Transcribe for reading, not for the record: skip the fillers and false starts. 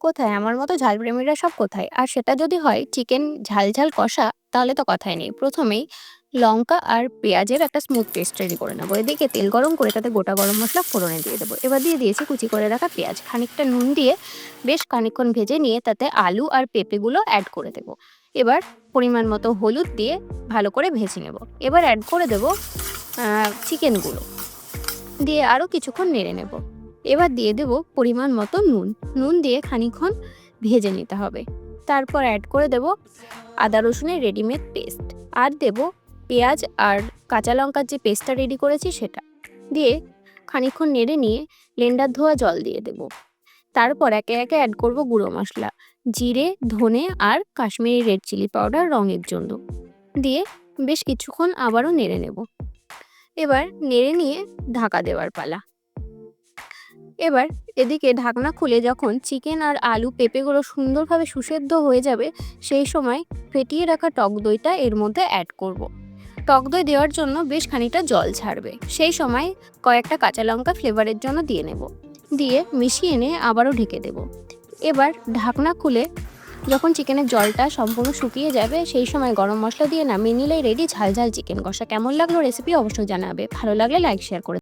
কোথায় আমার মতো ঝালপ্রেমীরা সব কোথায়? আর সেটা যদি হয় চিকেন ঝাল, ঝাল কষা তাহলে তো কথাই নেই। ১ম এই লঙ্কা আর পেঁয়াজের একটা স্মুথ পেস্ট রেডি করে নেবো। এদিকে তেল গরম করে তাতে গোটা গরম মসলা ফোড়নে দিয়ে দেবো। এবার দিয়ে দিয়েছি কুচি করে রাখা পেঁয়াজ। খানিকটা নুন দিয়ে বেশ খানিকক্ষণ ভেজে নিয়ে তাতে আলু আর পেঁপেগুলো অ্যাড করে দেবো। এবার পরিমাণ মতো হলুদ দিয়ে ভালো করে ভেজে নেব। এবার অ্যাড করে দেবো চিকেনগুলো। দিয়ে আরও কিছুক্ষণ নেড়ে নেব। এবার দিয়ে দেব পরিমাণ মতো নুন। নুন দিয়ে খানিকক্ষণ ভেজে নিতে হবে। তারপর অ্যাড করে দেব আদা রসুনের রেডিমেড পেস্ট। আর দেব পেঁয়াজ আর কাঁচা লঙ্কার যে পেস্টটা রেডি করেছি সেটা। দিয়ে খানিকক্ষণ নেড়ে নিয়ে ব্লেন্ডার ধোয়া জল দিয়ে দেব। তারপর একে একে অ্যাড করব গুঁড়ো মশলা, জিরে, ধনে আর কাশ্মীরি রেড চিলি পাউডার রঙের জন্য। দিয়ে বেশ কিছুক্ষণ আবারও নেড়ে নেব। এবার নেড়ে নিয়ে ঢাকা দেওয়ার পালা। এবার এদিকে ঢাকনা খুলে যখন চিকেন আর আলু পেঁপেগুলো সুন্দরভাবে সুসেদ্ধ হয়ে যাবে, সেই সময় ফেটিয়ে রাখা টক দইটা এর মধ্যে অ্যাড করব। টক দই দেওয়ার জন্য বেশ খানিকটা জল ছাড়বে। সেই সময় কয়েকটা কাঁচা লঙ্কা ফ্লেভারের জন্য দিয়ে নেব। দিয়ে মিশিয়ে নিয়ে আবারও ঢেকে দেব। এবার ঢাকনা খুলে যখন চিকেনের জলটা সম্পূর্ণ শুকিয়ে যাবে, সেই সময় গরম মশলা দিয়ে নামিয়ে নিলেই রেডি ঝাল ঝাল চিকেন কষা। কেমন লাগলো রেসিপি অবশ্যই জানাবে। ভালো লাগলে লাইক শেয়ার করে